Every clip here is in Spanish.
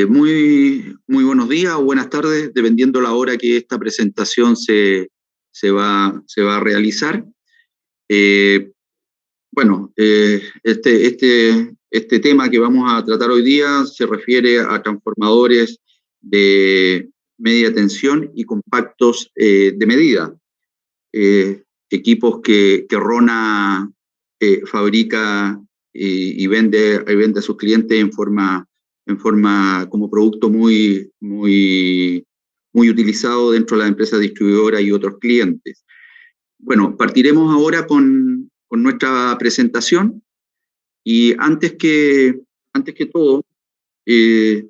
Muy buenos días o buenas tardes, dependiendo la hora que esta presentación se va a realizar. Eh, este tema que vamos a tratar hoy día se refiere a transformadores de media tensión y compactos de medida, eh, equipos que Rona fabrica y vende a sus clientes en forma como producto muy utilizado dentro de las empresas distribuidoras y otros clientes. Bueno, partiremos ahora con nuestra presentación y antes que todo, eh,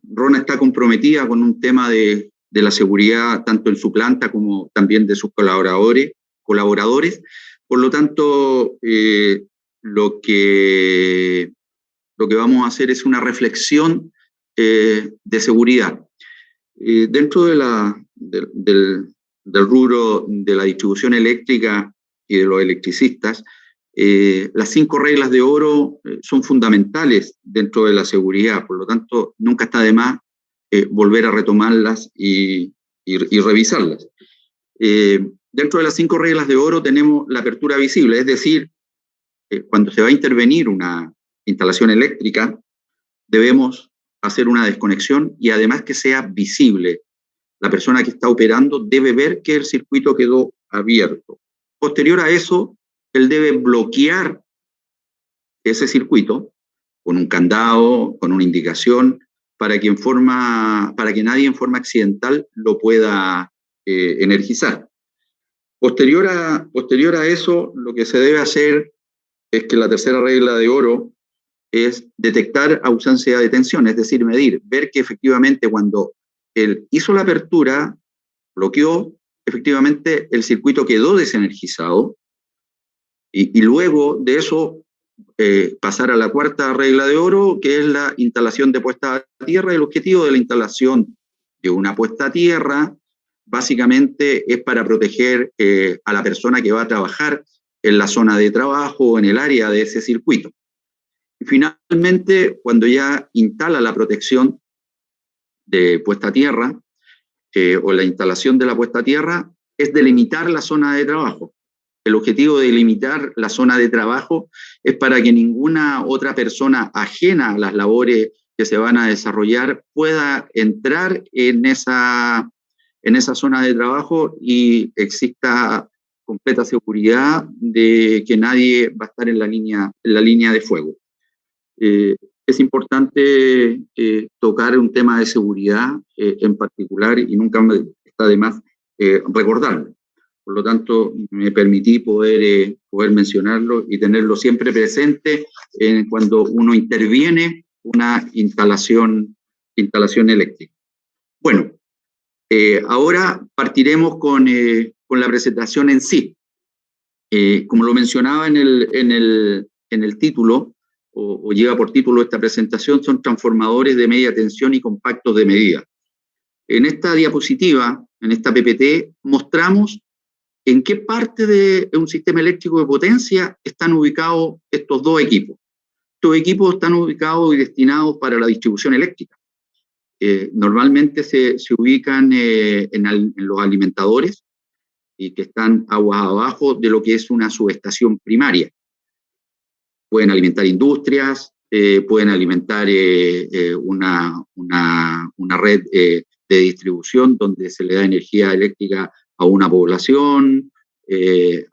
Rona está comprometida con un tema de la seguridad tanto en su planta como también de sus colaboradores. Por lo tanto, lo que vamos a hacer es una reflexión de seguridad. Dentro del rubro de la distribución eléctrica y de los electricistas, las 5 reglas de oro son fundamentales dentro de la seguridad, por lo tanto, nunca está de más volver a retomarlas y revisarlas. Dentro de las 5 reglas de oro tenemos la apertura visible, es decir, cuando se va a intervenir una instalación eléctrica, debemos hacer una desconexión y además que sea visible. La persona que está operando debe ver que el circuito quedó abierto. Posterior a eso, él debe bloquear ese circuito con un candado, con una indicación, para que nadie en forma accidental lo pueda energizar. Posterior a eso, lo que se debe hacer es que la tercera regla de oro es detectar ausencia de tensión, es decir, medir, ver que efectivamente cuando él hizo la apertura, bloqueó, efectivamente el circuito quedó desenergizado y luego de eso pasar a la cuarta regla de oro, que es la instalación de puesta a tierra. El objetivo de la instalación de una puesta a tierra básicamente es para proteger a la persona que va a trabajar en la zona de trabajo o en el área de ese circuito. Y finalmente, cuando ya instala la protección de puesta a tierra o la instalación de la puesta a tierra, es delimitar la zona de trabajo. El objetivo de delimitar la zona de trabajo es para que ninguna otra persona ajena a las labores que se van a desarrollar pueda entrar en esa zona de trabajo y exista completa seguridad de que nadie va a estar en la línea de fuego. Es importante tocar un tema de seguridad en particular y nunca está de más recordarlo. Por lo tanto, me permití poder mencionarlo y tenerlo siempre presente cuando uno interviene una instalación eléctrica. Bueno, ahora partiremos con la presentación en sí. Como lo mencionaba en el título, o lleva por título esta presentación, son transformadores de media tensión y compactos de medida. En esta diapositiva, en esta PPT, mostramos en qué parte de un sistema eléctrico de potencia están ubicados estos dos equipos. Estos equipos están ubicados y destinados para la distribución eléctrica. Normalmente se ubican en los alimentadores y que están aguas abajo de lo que es una subestación primaria. Pueden alimentar industrias, pueden alimentar una red de distribución donde se le da energía eléctrica a una población,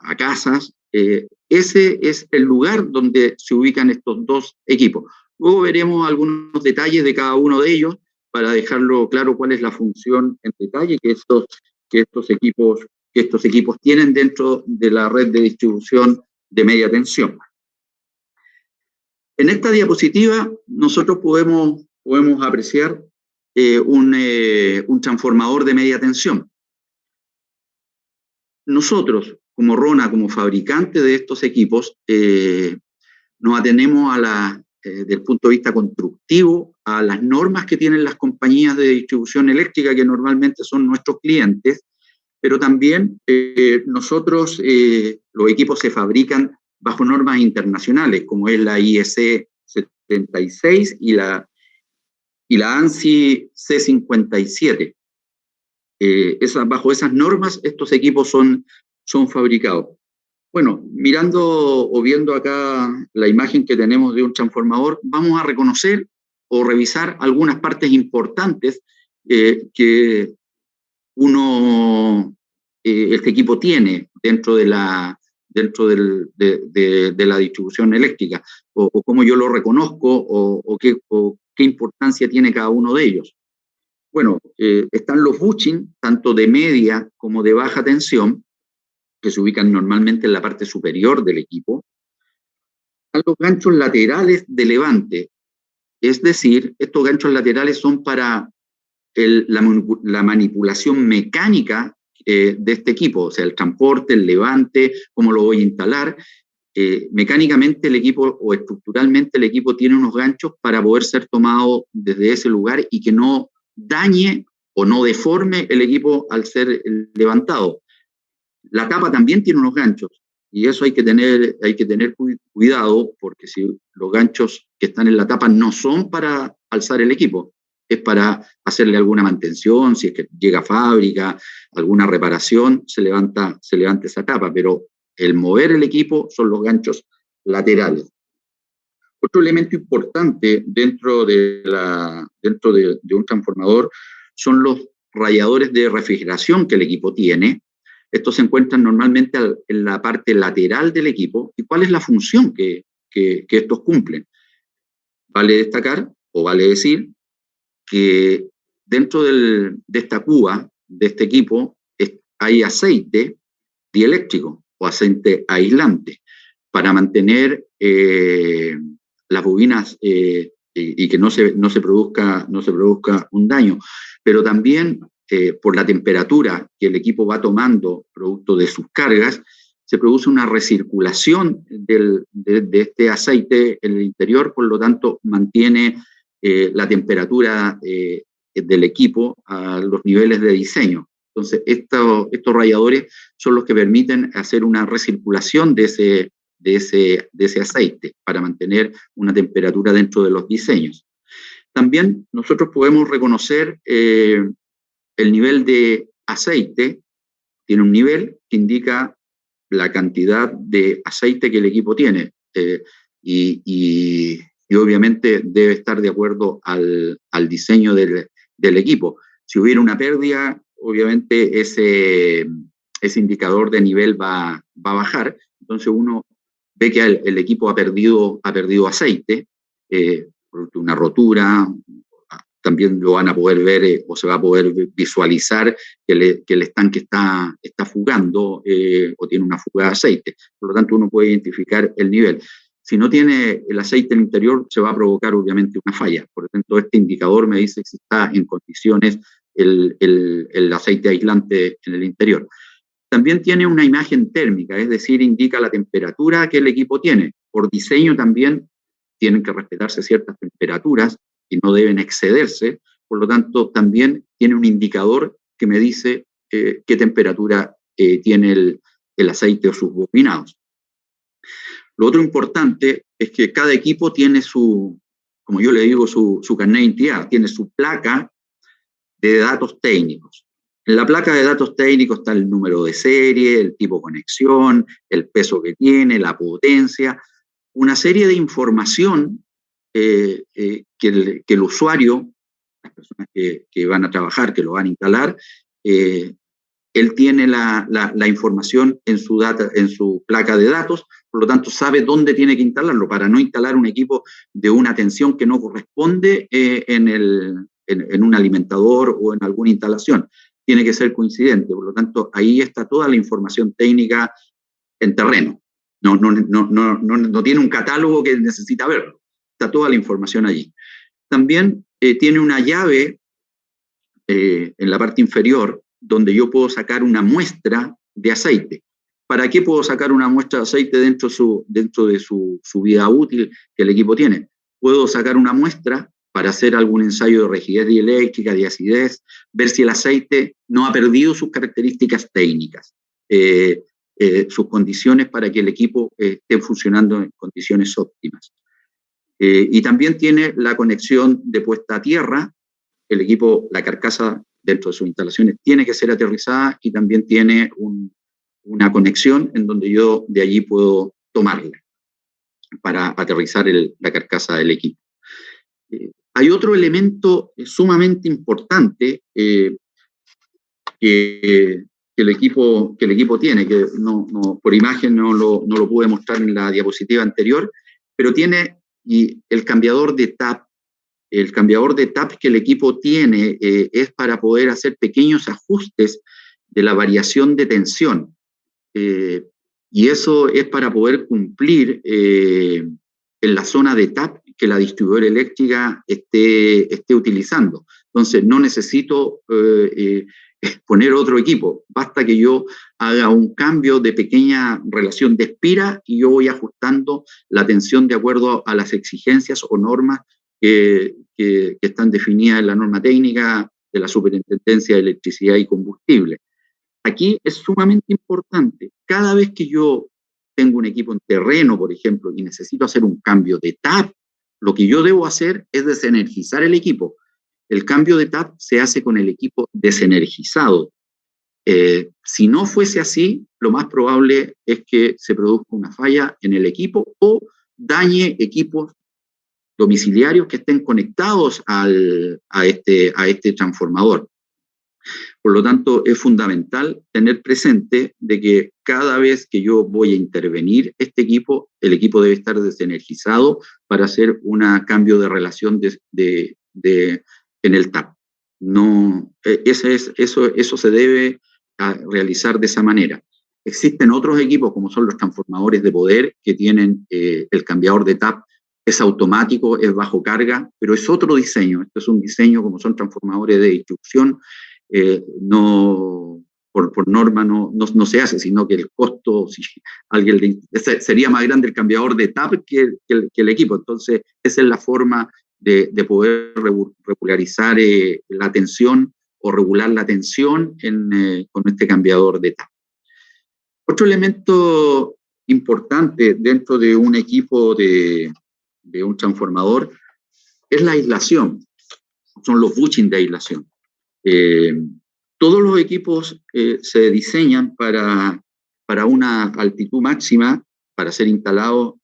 a casas. Ese es el lugar donde se ubican estos dos equipos. Luego veremos algunos detalles de cada uno de ellos para dejarlo claro cuál es la función en detalle que estos equipos tienen dentro de la red de distribución de media tensión. En esta diapositiva nosotros podemos apreciar un transformador de media tensión. Nosotros, como Rona, como fabricante de estos equipos, nos atenemos desde el punto de vista constructivo a las normas que tienen las compañías de distribución eléctrica, que normalmente son nuestros clientes, pero también nosotros, los equipos se fabrican bajo normas internacionales, como es la IEC 76 y la y la ANSI C57. Bajo esas normas, estos equipos son fabricados. Bueno, mirando o viendo acá la imagen que tenemos de un transformador, vamos a reconocer o revisar algunas partes importantes que este equipo tiene dentro de la distribución eléctrica, o cómo yo lo reconozco, o qué importancia tiene cada uno de ellos. Bueno, están los bushing, tanto de media como de baja tensión, que se ubican normalmente en la parte superior del equipo. Están los ganchos laterales de levante, es decir, estos ganchos laterales son para la manipulación mecánica de este equipo, o sea, el transporte, el levante, cómo lo voy a instalar. Mecánicamente el equipo o estructuralmente el equipo tiene unos ganchos para poder ser tomado desde ese lugar y que no dañe o no deforme el equipo al ser levantado. La tapa también tiene unos ganchos y eso hay que tener cuidado, porque si los ganchos que están en la tapa no son para alzar el equipo, es para hacerle alguna mantención, si es que llega a fábrica, alguna reparación, se levanta esa tapa, pero el mover el equipo son los ganchos laterales. Otro elemento importante dentro de un transformador son los radiadores de refrigeración que el equipo tiene. Estos se encuentran normalmente en la parte lateral del equipo. ¿Y cuál es la función que estos cumplen? Vale destacar o vale decir que dentro de esta cuba, de este equipo, hay aceite dieléctrico o aceite aislante para mantener las bobinas y que no se produzca un daño, pero también por la temperatura que el equipo va tomando producto de sus cargas, se produce una recirculación de este aceite en el interior, por lo tanto mantiene la temperatura del equipo a los niveles de diseño. Entonces, estos radiadores son los que permiten hacer una recirculación de ese aceite para mantener una temperatura dentro de los diseños. También nosotros podemos reconocer el nivel de aceite. Tiene un nivel que indica la cantidad de aceite que el equipo tiene y obviamente debe estar de acuerdo al diseño del equipo. Si hubiera una pérdida, obviamente ese indicador de nivel va a bajar, entonces uno ve que el equipo ha perdido aceite, por una rotura. También lo van a poder ver o se va a poder visualizar que el estanque está fugando o tiene una fuga de aceite. Por lo tanto, uno puede identificar el nivel. Si no tiene el aceite en el interior, se va a provocar obviamente una falla. Por lo tanto, este indicador me dice si está en condiciones el aceite aislante en el interior. También tiene una imagen térmica, es decir, indica la temperatura que el equipo tiene. Por diseño también tienen que respetarse ciertas temperaturas y no deben excederse, por lo tanto también tiene un indicador que me dice qué temperatura tiene el aceite o sus bobinados. Lo otro importante es que cada equipo tiene como yo le digo, su carnet de identidad, tiene su placa de datos técnicos. En la placa de datos técnicos está el número de serie, el tipo de conexión, el peso que tiene, la potencia, una serie de información que el usuario, las personas que van a trabajar, que lo van a instalar, él tiene la información en su placa de datos, por lo tanto sabe dónde tiene que instalarlo, para no instalar un equipo de una tensión que no corresponde en un alimentador o en alguna instalación. Tiene que ser coincidente, por lo tanto ahí está toda la información técnica en terreno. No tiene un catálogo que necesita verlo. Está toda la información allí. También tiene una llave en la parte inferior donde yo puedo sacar una muestra de aceite. ¿Para qué puedo sacar una muestra de aceite dentro de su vida útil que el equipo tiene? Puedo sacar una muestra para hacer algún ensayo de rigidez dieléctrica, de acidez, ver si el aceite no ha perdido sus características técnicas, sus condiciones para que el equipo esté funcionando en condiciones óptimas. Y también tiene la conexión de puesta a tierra. El equipo, la carcasa dentro de sus instalaciones tiene que ser aterrizada y también tiene una conexión en donde yo de allí puedo tomarla para aterrizar la carcasa del equipo. Hay otro elemento sumamente importante que el equipo tiene, que por imagen no lo pude mostrar en la diapositiva anterior, pero tiene el cambiador de tap. El cambiador de tap que el equipo tiene es para poder hacer pequeños ajustes de la variación de tensión. Y eso es para poder cumplir en la zona de tap que la distribuidora eléctrica esté utilizando. Entonces, no necesito poner otro equipo, basta que yo haga un cambio de pequeña relación de espira y yo voy ajustando la tensión de acuerdo a las exigencias o normas que están definidas en la norma técnica de la Superintendencia de Electricidad y Combustible. Aquí es sumamente importante, cada vez que yo tengo un equipo en terreno, por ejemplo, y necesito hacer un cambio de tap, lo que yo debo hacer es desenergizar el equipo. El cambio de tap se hace con el equipo desenergizado. Si no fuese así, lo más probable es que se produzca una falla en el equipo o dañe equipos domiciliarios que estén conectados a este transformador. Por lo tanto, es fundamental tener presente de que cada vez que yo voy a intervenir este equipo, el equipo debe estar desenergizado para hacer un cambio de relación en el TAP. No, eso se debe realizar de esa manera. Existen otros equipos, como son los transformadores de poder, que tienen el cambiador de TAP, es automático, es bajo carga, pero es otro diseño. Esto es un diseño como son transformadores de distribución, por norma no se hace, sino que el costo, si sería más grande el cambiador de TAP que el equipo. Entonces, esa es la forma de poder regularizar la tensión o regular la tensión con este cambiador de TAP. Otro elemento importante dentro de un equipo de un transformador es la aislación, son los bushings de aislación. Todos los equipos se diseñan para una altitud máxima para ser instalados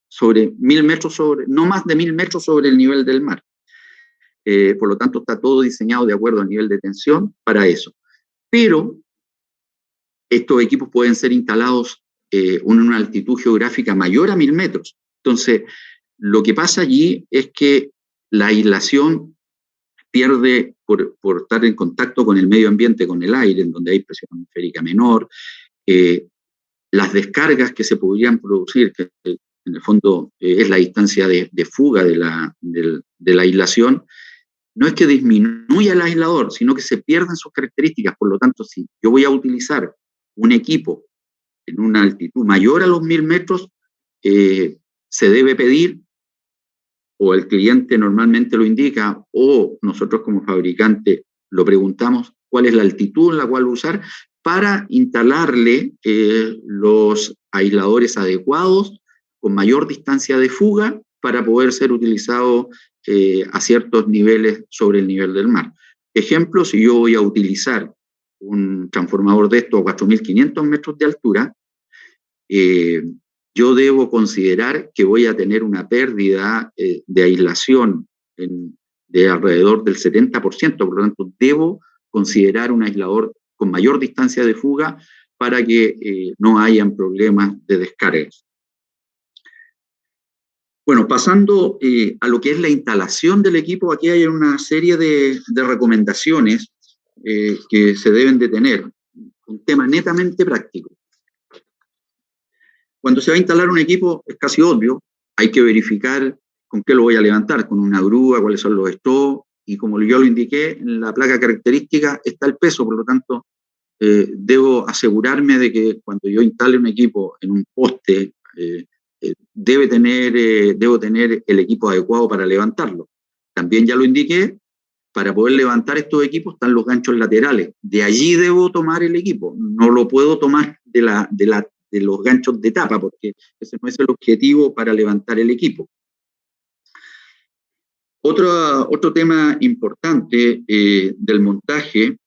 sobre 1000 metros no más de 1000 metros sobre el nivel del mar. Por lo tanto, está todo diseñado de acuerdo al nivel de tensión para eso. Pero estos equipos pueden ser instalados en una altitud geográfica mayor a 1000 metros. Entonces, lo que pasa allí es que la aislación pierde por estar en contacto con el medio ambiente, con el aire, en donde hay presión atmosférica menor, las descargas que se podrían producir, que en el fondo es la distancia de fuga de la aislación, no es que disminuya el aislador, sino que se pierden sus características. Por lo tanto, si yo voy a utilizar un equipo en una altitud mayor a los 1000 metros, se debe pedir, o el cliente normalmente lo indica, o nosotros como fabricante lo preguntamos, cuál es la altitud en la cual usar, para instalarle los aisladores adecuados, con mayor distancia de fuga, para poder ser utilizado a ciertos niveles sobre el nivel del mar. Ejemplo, si yo voy a utilizar un transformador de estos a 4500 metros de altura, yo debo considerar que voy a tener una pérdida de aislación de alrededor del 70%, por lo tanto, debo considerar un aislador con mayor distancia de fuga para que no hayan problemas de descargas. Bueno, pasando a lo que es la instalación del equipo, aquí hay una serie de recomendaciones que se deben de tener, un tema netamente práctico. Cuando se va a instalar un equipo, es casi obvio, hay que verificar con qué lo voy a levantar, con una grúa, cuáles son los stops, y como yo lo indiqué, en la placa característica está el peso, por lo tanto, debo asegurarme de que cuando yo instale un equipo en un poste, debo tener el equipo adecuado para levantarlo. También ya lo indiqué, para poder levantar estos equipos están los ganchos laterales. De allí debo tomar el equipo, no lo puedo tomar de los ganchos de tapa, porque ese no es el objetivo para levantar el equipo. Otro tema importante del montaje,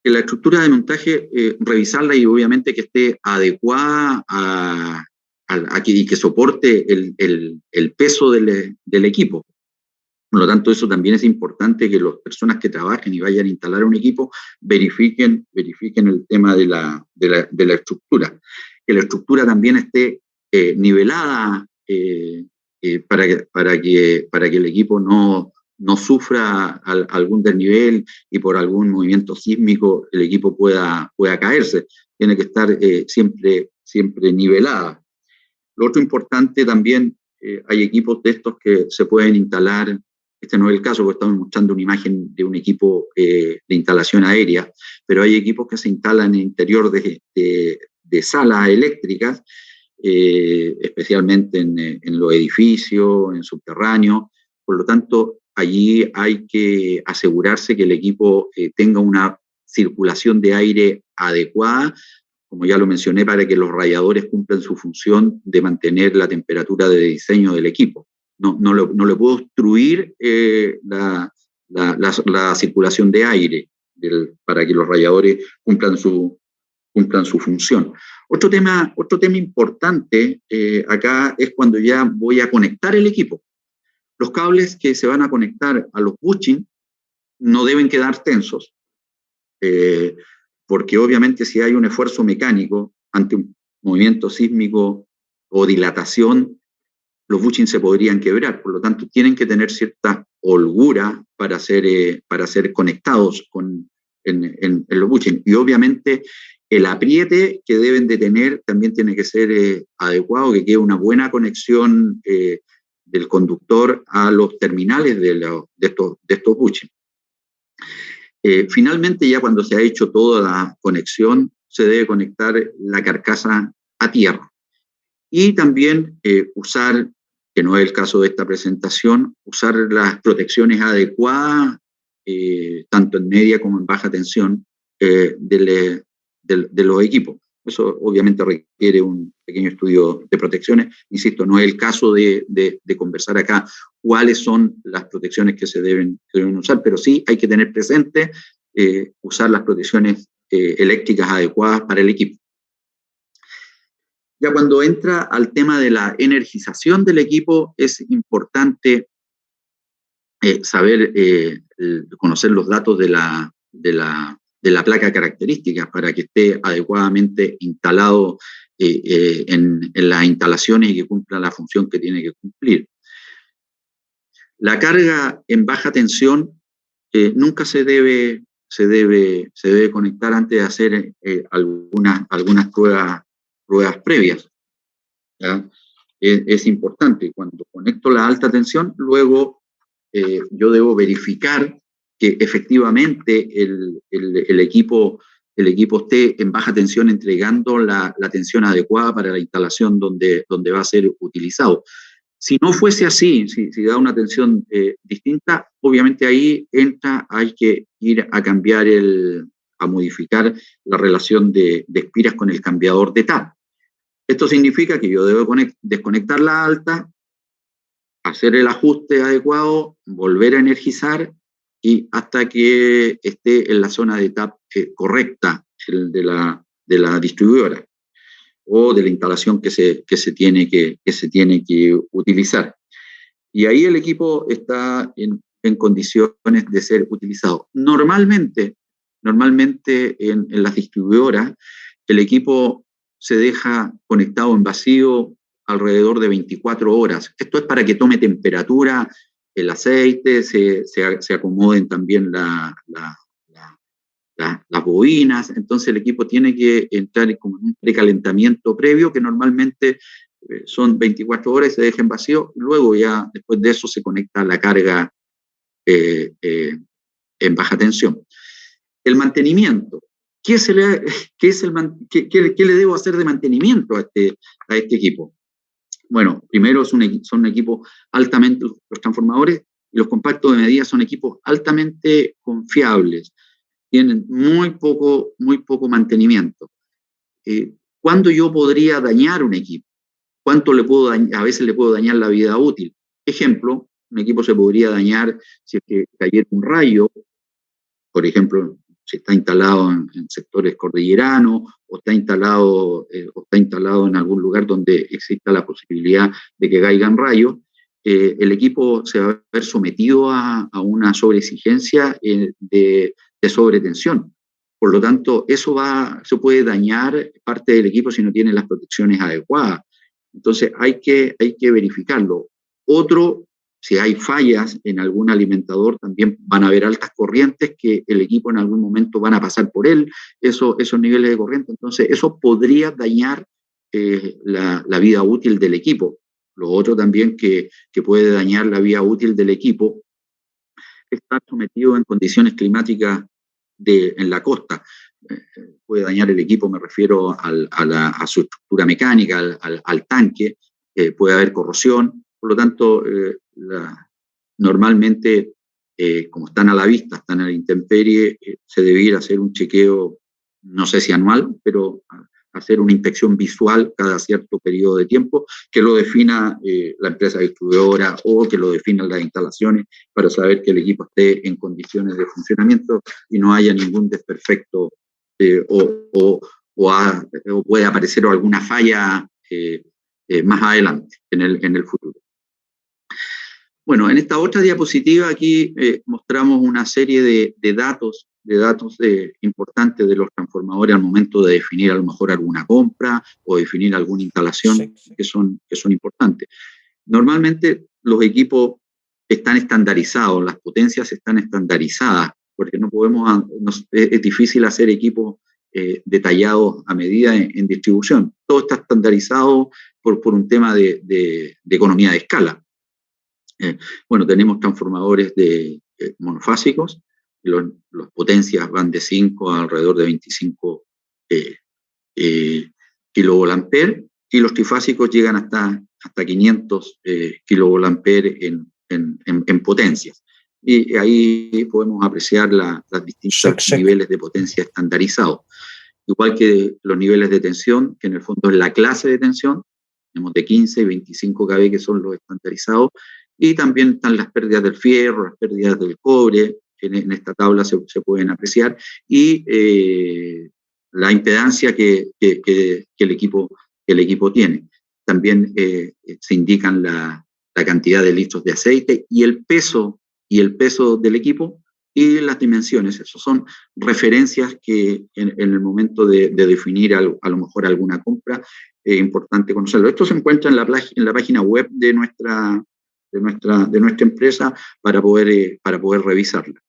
que la estructura de montaje, revisarla y obviamente que esté adecuada y que soporte el peso del equipo. Por lo tanto, eso también es importante que las personas que trabajen y vayan a instalar un equipo verifiquen el tema de la estructura. Que la estructura también esté nivelada para que el equipo no sufra algún desnivel y por algún movimiento sísmico el equipo pueda caerse. Tiene que estar siempre nivelada. Lo otro importante también, hay equipos de estos que se pueden instalar. Este no es el caso, porque estamos mostrando una imagen de un equipo de instalación aérea, pero hay equipos que se instalan en el interior de salas eléctricas, especialmente en los edificios, en subterráneos. Por lo tanto, allí hay que asegurarse que el equipo tenga una circulación de aire adecuada, como ya lo mencioné, para que los radiadores cumplan su función de mantener la temperatura de diseño del equipo. No le puedo obstruir la circulación de aire para que los radiadores cumplan su función. Otro tema importante acá es cuando ya voy a conectar el equipo. Los cables que se van a conectar a los bushings no deben quedar tensos, porque obviamente si hay un esfuerzo mecánico ante un movimiento sísmico o dilatación, los bushings se podrían quebrar. Por lo tanto, tienen que tener cierta holgura para ser conectados en los bushings. Y obviamente el apriete que deben de tener también tiene que ser adecuado, que quede una buena conexión del conductor a los terminales de estos bushings. Finalmente, ya cuando se ha hecho toda la conexión, se debe conectar la carcasa a tierra. Y también usar, que no es el caso de esta presentación, usar las protecciones adecuadas, tanto en media como en baja tensión, de los equipos. Eso obviamente requiere un pequeño estudio de protecciones. Insisto, no es el caso de conversar acá cuáles son las protecciones que se deben usar, pero sí hay que tener presente usar las protecciones eléctricas adecuadas para el equipo. Ya cuando entra al tema de la energización del equipo, es importante saber, conocer los datos de la placa característica para que esté adecuadamente instalado en las instalaciones y que cumpla la función que tiene que cumplir. La carga en baja tensión nunca se debe conectar antes de hacer algunas pruebas previas, ¿ya? Es importante, cuando conecto la alta tensión, luego yo debo verificar que efectivamente el equipo esté en baja tensión, entregando la tensión adecuada para la instalación donde va a ser utilizado. Si no fuese así, si da una tensión distinta, obviamente ahí hay que ir a cambiar a modificar la relación de espiras con el cambiador de tap. Esto significa que yo debo desconectar la alta, hacer el ajuste adecuado, volver a energizar y hasta que esté en la zona de tap correcta de la distribuidora o de la instalación que se tiene que utilizar. Y ahí el equipo está en condiciones de ser utilizado. Normalmente en las distribuidoras el equipo se deja conectado en vacío alrededor de 24 horas. Esto es para que tome temperatura el aceite, se acomoden también las bobinas. Entonces el equipo tiene que entrar como en un precalentamiento previo, que normalmente son 24 horas y se deja en vacío. Luego ya después de eso se conecta la carga en baja tensión. El mantenimiento. ¿Qué le debo hacer de mantenimiento a este equipo? Bueno, primero son equipos altamente, los transformadores y los compactos de medida son equipos altamente confiables, tienen muy poco mantenimiento. ¿Cuándo yo podría dañar un equipo? ¿Cuánto le puedo dañar? A veces le puedo dañar la vida útil. Ejemplo, un equipo se podría dañar si es que cayera un rayo, por ejemplo, si está instalado en sectores cordilleranos o está instalado en algún lugar donde exista la posibilidad de que caigan rayos, el equipo se va a ver sometido a una sobreexigencia de sobretensión. Por lo tanto, se puede dañar parte del equipo si no tiene las protecciones adecuadas. Entonces, hay que verificarlo. Otro, si hay fallas en algún alimentador, también van a haber altas corrientes que el equipo en algún momento van a pasar por él, esos niveles de corriente. Entonces, eso podría dañar la vida útil del equipo. Lo otro también que puede dañar la vida útil del equipo es estar sometido en condiciones climáticas en la costa. Puede dañar el equipo, me refiero a su estructura mecánica, al tanque, puede haber corrosión. Por lo tanto, normalmente, como están a la vista, están a la intemperie, se debiera hacer un chequeo, no sé si anual, pero hacer una inspección visual cada cierto periodo de tiempo, que lo defina la empresa distribuidora o que lo definan las instalaciones para saber que el equipo esté en condiciones de funcionamiento y no haya ningún desperfecto o puede aparecer alguna falla más adelante en el futuro. Bueno, en esta otra diapositiva aquí mostramos una serie de datos importantes de los transformadores al momento de definir a lo mejor alguna compra o definir alguna instalación que son importantes. Normalmente los equipos están estandarizados, las potencias están estandarizadas, porque es difícil hacer equipos detallados a medida en distribución. Todo está estandarizado por un tema de economía de escala. Bueno, tenemos transformadores monofásicos, las potencias van de 5 a alrededor de 25 kilovolamperes, y los trifásicos llegan hasta 500 kilovolamperes en potencias. Y ahí podemos apreciar los distintos niveles de potencia estandarizados. Igual que los niveles de tensión, que en el fondo es la clase de tensión, tenemos de 15 y 25 kV que son los estandarizados, y también están las pérdidas del fierro, las pérdidas del cobre, en esta tabla se pueden apreciar, y la impedancia que el equipo tiene. También se indican la cantidad de litros de aceite y el peso del equipo y las dimensiones. Esas son referencias que en el momento de definir a lo mejor alguna compra es importante conocerlo. Esto se encuentra en la página web de nuestra empresa para poder revisarla.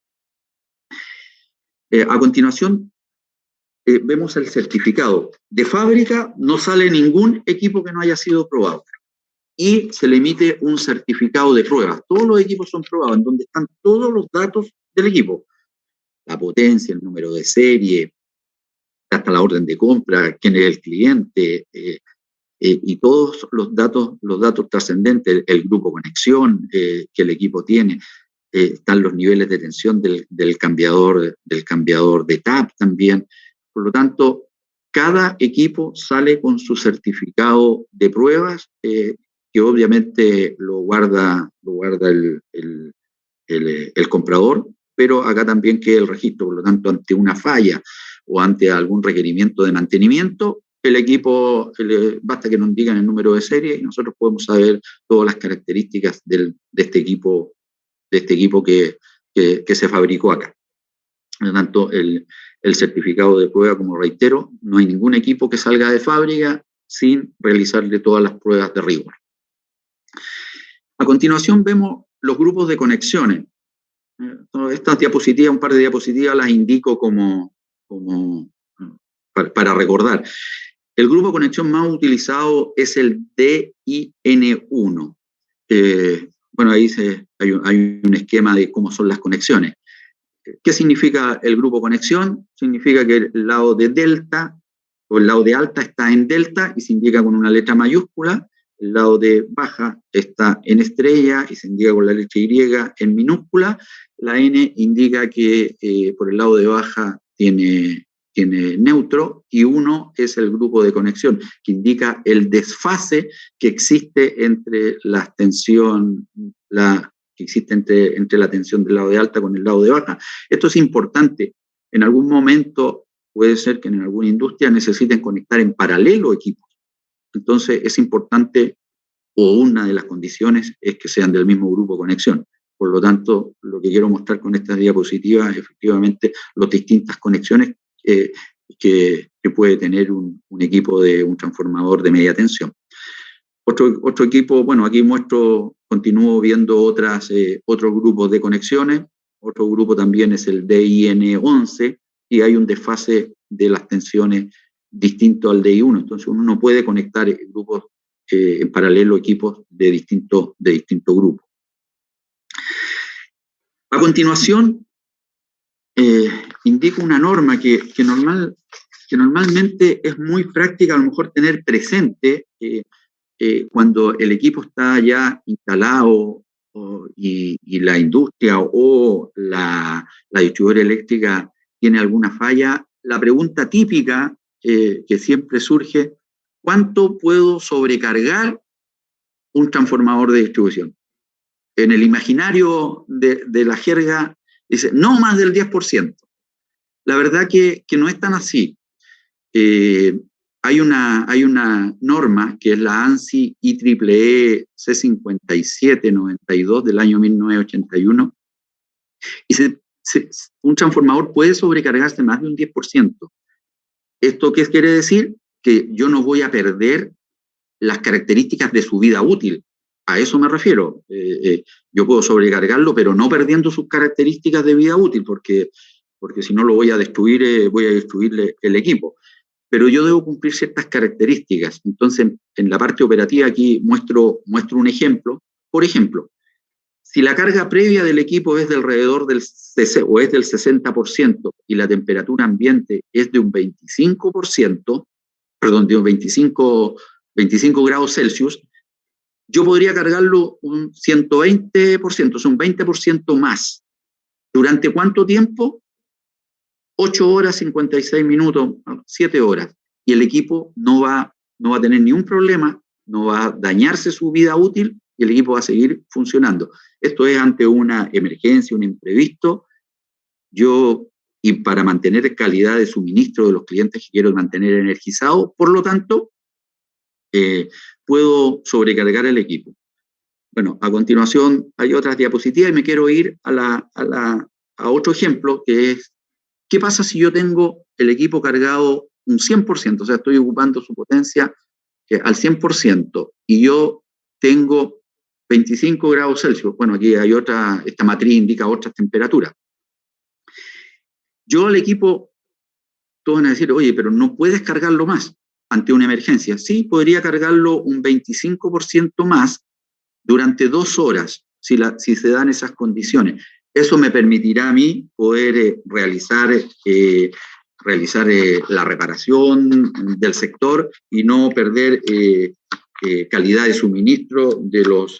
A continuación, vemos el certificado. De fábrica no sale ningún equipo que no haya sido probado y se le emite un certificado de pruebas. Todos los equipos son probados, en donde están todos los datos del equipo. La potencia, el número de serie, hasta la orden de compra, quién es el cliente, y todos los datos trascendentes, el grupo conexión que el equipo tiene, están los niveles de tensión del cambiador de tap también. Por lo tanto, cada equipo sale con su certificado de pruebas, que obviamente lo guarda el comprador, pero acá también queda el registro. Por lo tanto, ante una falla o ante algún requerimiento de mantenimiento, el equipo, basta que nos digan el número de serie y nosotros podemos saber todas las características de este equipo que se fabricó acá. Por lo tanto, el certificado de prueba, como reitero, no hay ningún equipo que salga de fábrica sin realizarle todas las pruebas de rigor. A continuación vemos los grupos de conexiones. Estas diapositivas, un par de diapositivas las indico para recordar. El grupo de conexión más utilizado es el DIN1. Bueno, ahí hay un esquema de cómo son las conexiones. ¿Qué significa el grupo conexión? Significa que el lado de delta o el lado de alta está en delta y se indica con una letra mayúscula. El lado de baja está en estrella y se indica con la letra Y en minúscula. La N indica que por el lado de baja tiene tiene neutro, y 1 es el grupo de conexión, que indica el desfase que existe entre la tensión, que existe entre la tensión del lado de alta con el lado de baja. Esto es importante. En algún momento puede ser que en alguna industria necesiten conectar en paralelo equipos. Entonces es importante, o una de las condiciones es que sean del mismo grupo de conexión. Por lo tanto, lo que quiero mostrar con estas diapositivas es efectivamente las distintas conexiones que puede tener un equipo de un transformador de media tensión. Otro equipo, bueno, aquí continúo viendo otros grupos de conexiones. Otro grupo también es el DIN11, y hay un desfase de las tensiones distinto al DI1. Entonces uno no puede conectar grupos en paralelo, equipos de distinto grupo. A continuación, indico una norma que normalmente es muy práctica a lo mejor tener presente cuando el equipo está ya instalado y la industria o la distribuidora eléctrica tiene alguna falla. La pregunta típica que siempre surge: ¿cuánto puedo sobrecargar un transformador de distribución? En el imaginario de la jerga dice, no más del 10%. La verdad que no es tan así. Hay una norma que es la ANSI IEEE C5792 del año 1981, y un transformador puede sobrecargarse más de un 10%. ¿Esto qué quiere decir? Que yo no voy a perder las características de su vida útil. A eso me refiero. Yo puedo sobrecargarlo, pero no perdiendo sus características de vida útil, porque si no lo voy a destruir, voy a destruirle el equipo. Pero yo debo cumplir ciertas características. Entonces, en la parte operativa aquí muestro un ejemplo. Por ejemplo, si la carga previa del equipo es de alrededor del 60% y la temperatura ambiente es de un 25%, perdón, de un 25 grados Celsius, yo podría cargarlo un 120%, o sea, un 20% más. ¿Durante cuánto tiempo? 8 horas, 56 minutos, 7 horas. Y el equipo no va a tener ningún problema, no va a dañarse su vida útil y el equipo va a seguir funcionando. Esto es ante una emergencia, un imprevisto. Y para mantener calidad de suministro de los clientes que quiero mantener energizados, por lo tanto, puedo sobrecargar el equipo. Bueno, a continuación hay otras diapositivas y me quiero ir a otro ejemplo, que es: ¿qué pasa si yo tengo el equipo cargado un 100%? O sea, estoy ocupando su potencia al 100%, y yo tengo 25 grados Celsius. Bueno, aquí hay esta matriz indica otras temperaturas. Yo al equipo, todos van a decir, oye, pero no puedes cargarlo más ante una emergencia. Sí, podría cargarlo un 25% más durante 2 horas, si se dan esas condiciones. Eso me permitirá a mí poder realizar la reparación del sector y no perder calidad de suministro de los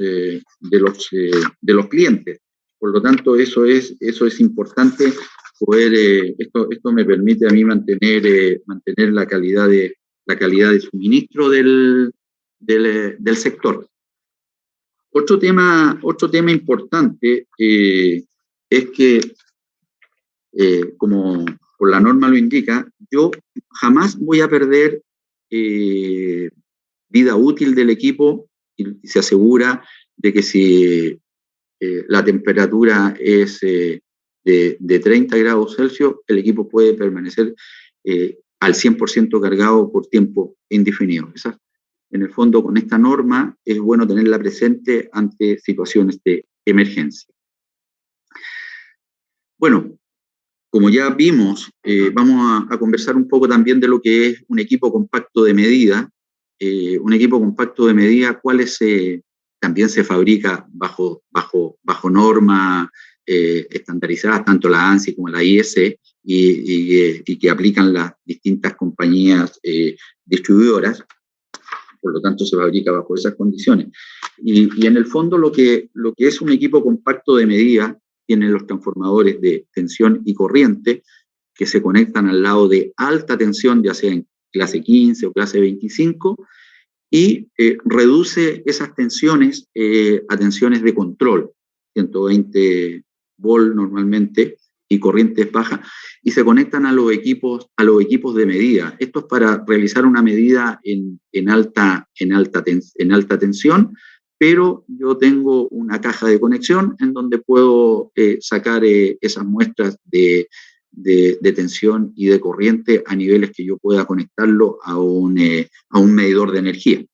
clientes. Por lo tanto, eso es importante. Esto me permite a mí mantener la calidad de suministro del sector. Otro tema importante es que, como por la norma lo indica, yo jamás voy a perder vida útil del equipo, y se asegura de que si la temperatura es de 30 grados Celsius, el equipo puede permanecer al 100% cargado por tiempo indefinido. En el fondo, con esta norma es bueno tenerla presente ante situaciones de emergencia. Bueno, como ya vimos, vamos a conversar un poco también de lo que es un equipo compacto de medida. Un equipo compacto de medida, también se fabrica bajo normas estandarizadas, tanto la ANSI como la IEC, y que aplican las distintas compañías distribuidoras. Por lo tanto, se fabrica bajo esas condiciones. Y en el fondo, lo que es un equipo compacto de medida tiene los transformadores de tensión y corriente, que se conectan al lado de alta tensión, ya sea en clase 15 o clase 25, y reduce esas tensiones a tensiones de control, 120 volt normalmente, y corrientes bajas, y se conectan a los equipos de medida. Esto es para realizar una medida en alta tensión, pero yo tengo una caja de conexión en donde puedo sacar esas muestras de tensión y de corriente a niveles que yo pueda conectarlo a un medidor de energía.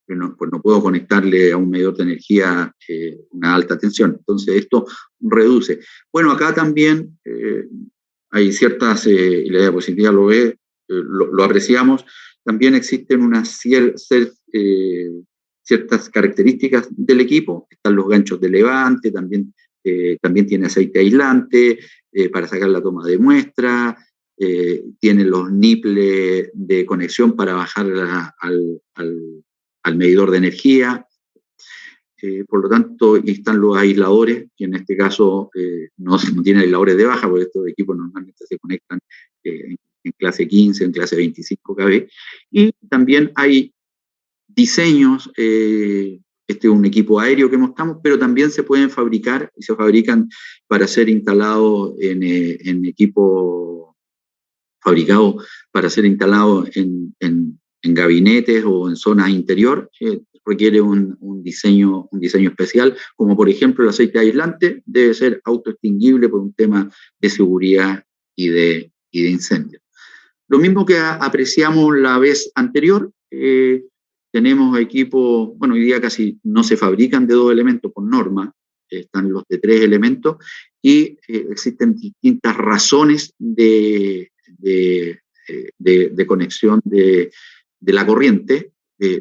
Pues no puedo conectarle a un medidor de energía una alta tensión. Entonces esto reduce. Bueno, acá también hay ciertas, y la diapositiva lo ve, lo apreciamos, también existen unas ciertas características del equipo. Están los ganchos de levante, también tiene aceite aislante para sacar la toma de muestra, tiene los nipples de conexión para bajar al medidor de energía. Por lo tanto, están los aisladores, que en este caso no tienen aisladores de baja, porque estos equipos normalmente se conectan en clase 15, en clase 25 kV. Y también hay diseños, este es un equipo aéreo que mostramos, pero también se pueden fabricar y se fabrican para ser instalados en equipo fabricado para ser instalados en gabinetes o en zonas interior. Requiere un diseño especial, como por ejemplo el aceite aislante debe ser autoextinguible por un tema de seguridad y de incendio. Lo mismo que apreciamos la vez anterior, tenemos equipos, bueno, hoy día casi no se fabrican de 2 elementos por norma, están los de 3 elementos, y existen distintas razones de conexión de la corriente.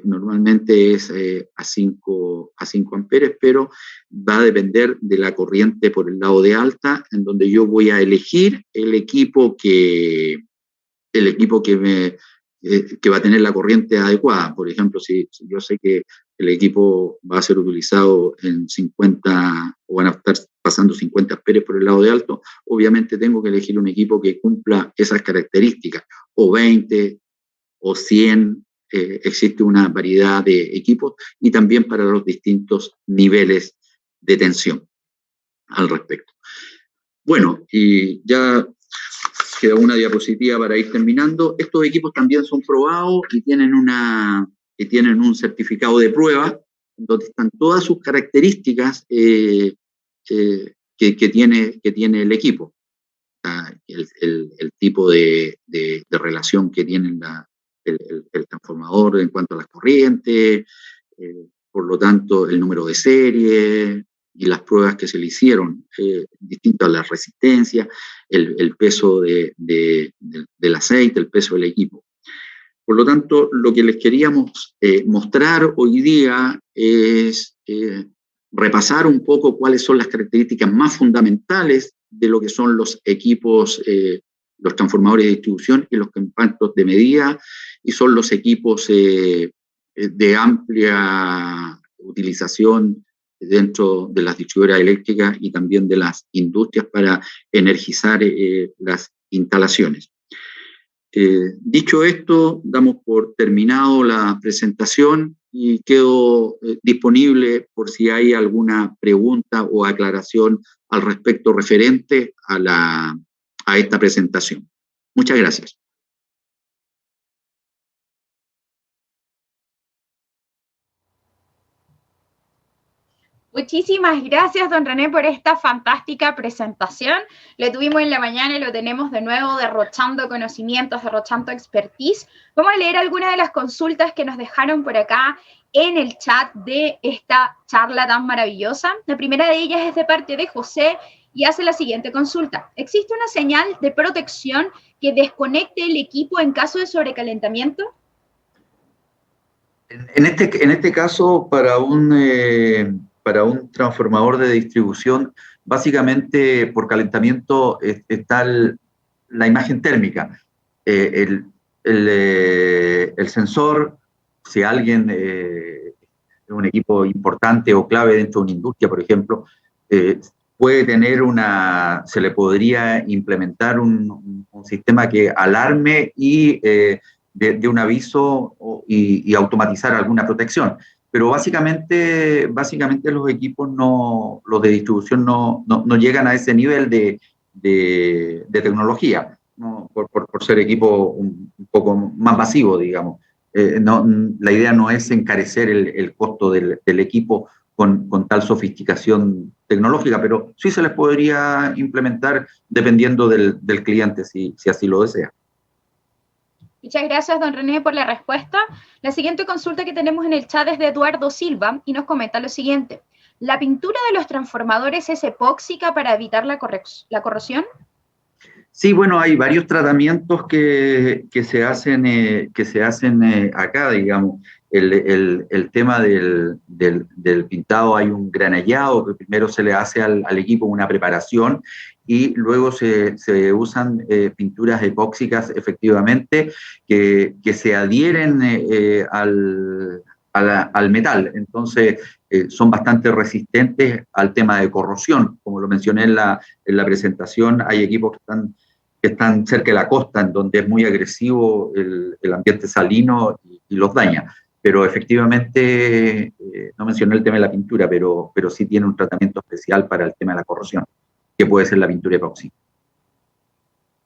Normalmente es a 5 amperes, pero va a depender de la corriente por el lado de alta, en donde yo voy a elegir el equipo que va a tener la corriente adecuada. Por ejemplo, si yo sé que el equipo va a ser utilizado en 50, o van a estar pasando 50 amperes por el lado de alto, obviamente tengo que elegir un equipo que cumpla esas características, o 20, o 100, existe una variedad de equipos, y también para los distintos niveles de tensión al respecto. Bueno, y ya queda una diapositiva para ir terminando. Estos equipos también son probados y tienen un certificado de prueba donde están todas sus características que tiene el equipo. El tipo de relación que tiene el transformador en cuanto a las corrientes, por lo tanto el número de serie y las pruebas que se le hicieron, distinto a la resistencia, el peso del aceite, el peso del equipo. Por lo tanto, lo que les queríamos mostrar hoy día es repasar un poco cuáles son las características más fundamentales de lo que son los equipos, los transformadores de distribución y los compactos de medida, y son los equipos de amplia utilización dentro de las distribuidoras eléctricas y también de las industrias para energizar las instalaciones. Dicho esto, damos por terminado la presentación y quedo disponible por si hay alguna pregunta o aclaración al respecto referente a esta presentación. Muchas gracias. Muchísimas gracias, don René, por esta fantástica presentación. Lo tuvimos en la mañana y lo tenemos de nuevo derrochando conocimientos, derrochando expertise. Vamos a leer algunas de las consultas que nos dejaron por acá en el chat de esta charla tan maravillosa. La primera de ellas es de parte de José y hace la siguiente consulta. ¿Existe una señal de protección que desconecte el equipo en caso de sobrecalentamiento? En este caso, para un transformador de distribución, básicamente por calentamiento está la imagen térmica. El sensor, si alguien es un equipo importante o clave dentro de una industria, por ejemplo, se le podría implementar un sistema que alarme y de un aviso y automatizar alguna protección. Pero básicamente los equipos los de distribución no llegan a ese nivel de tecnología, ¿no? Por ser equipo un poco más masivo, digamos. La idea no es encarecer el costo del equipo con tal sofisticación tecnológica, pero sí se les podría implementar dependiendo del cliente, si así lo desea. Muchas gracias, don René, por la respuesta. La siguiente consulta que tenemos en el chat es de Eduardo Silva y nos comenta lo siguiente. ¿La pintura de los transformadores es epóxica para evitar la corrosión? Sí, bueno, hay varios tratamientos que se hacen acá, digamos. El tema del pintado, hay un granellado que primero se le hace al equipo una preparación y luego se usan pinturas epóxicas efectivamente que se adhieren al metal. Entonces, son bastante resistentes al tema de corrosión. Como lo mencioné en la presentación, hay equipos que están cerca de la costa, en donde es muy agresivo el ambiente salino y los daña. Pero efectivamente, no mencioné el tema de la pintura, pero sí tiene un tratamiento especial para el tema de la corrosión, que puede ser la pintura epóxica.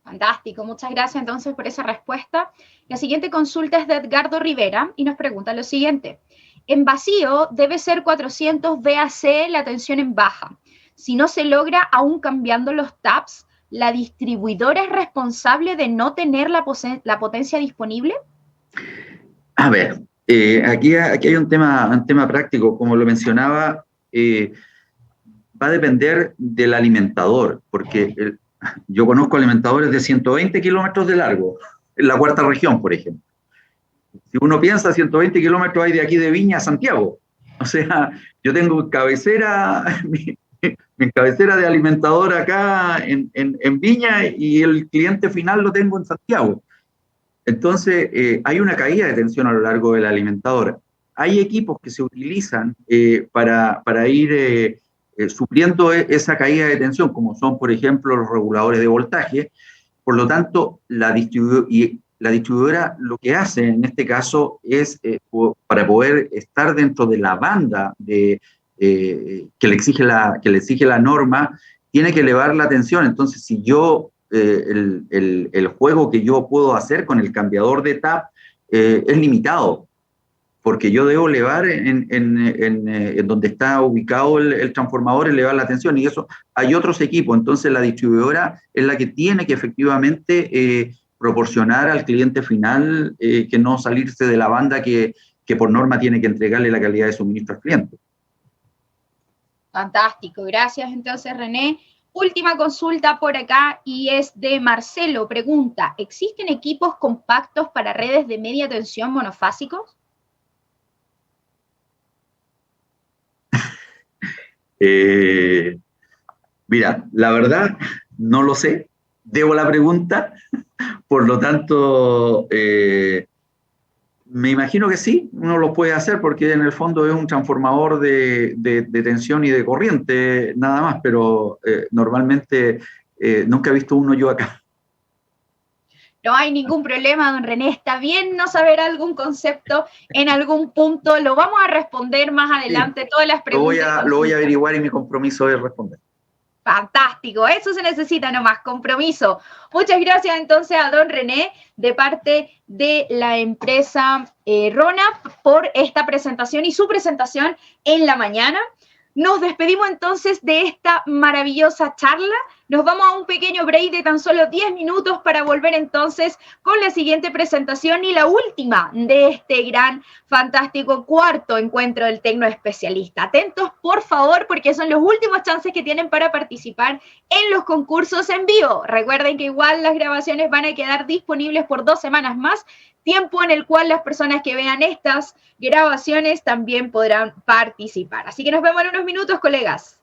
Fantástico, muchas gracias entonces por esa respuesta. La siguiente consulta es de Edgardo Rivera y nos pregunta lo siguiente. En vacío debe ser 400 VAC la tensión en baja. Si no se logra, aún cambiando los taps, ¿la distribuidora es responsable de no tener la potencia disponible? A ver, aquí hay un tema práctico. Como lo mencionaba, va a depender del alimentador, porque yo conozco alimentadores de 120 kilómetros de largo, en la cuarta región, por ejemplo. Si uno piensa, 120 kilómetros hay de aquí de Viña a Santiago. O sea, yo tengo cabecera, mi cabecera de alimentador acá en Viña y el cliente final lo tengo en Santiago. Entonces, hay una caída de tensión a lo largo del alimentador. Hay equipos que se utilizan para ir supliendo esa caída de tensión, como son, por ejemplo, los reguladores de voltaje. Por lo tanto, la distribuidora lo que hace en este caso es, para poder estar dentro de la banda que le exige la norma, tiene que elevar la tensión. Entonces, si yo el juego que yo puedo hacer con el cambiador de tap es limitado, porque yo debo elevar en donde está ubicado el transformador, elevar la tensión, y eso hay otros equipos. Entonces la distribuidora es la que tiene que efectivamente proporcionar al cliente final que no salirse de la banda que por norma tiene que entregarle la calidad de suministro al cliente. Fantástico, gracias entonces René. Última consulta por acá y es de Marcelo. Pregunta, ¿existen equipos compactos para redes de media tensión monofásicos? Mira, la verdad, no lo sé. Debo la pregunta, por lo tanto, me imagino que sí, uno lo puede hacer porque en el fondo es un transformador de tensión y de corriente, nada más, pero normalmente nunca he visto uno yo acá. No hay ningún problema, don René. Está bien no saber algún concepto en algún punto. Lo vamos a responder más adelante, sí, todas las preguntas. Lo voy a averiguar y mi compromiso es responder. Fantástico, eso se necesita nomás, compromiso. Muchas gracias entonces a don René de parte de la empresa Rona por esta presentación y su presentación en la mañana. Nos despedimos entonces de esta maravillosa charla. Nos vamos a un pequeño break de tan solo 10 minutos para volver entonces con la siguiente presentación y la última de este gran, fantástico cuarto encuentro del Tecno Especialista. Atentos, por favor, porque son los últimos chances que tienen para participar en los concursos en vivo. Recuerden que igual las grabaciones van a quedar disponibles por 2 semanas más, tiempo en el cual las personas que vean estas grabaciones también podrán participar. Así que nos vemos en unos minutos, colegas.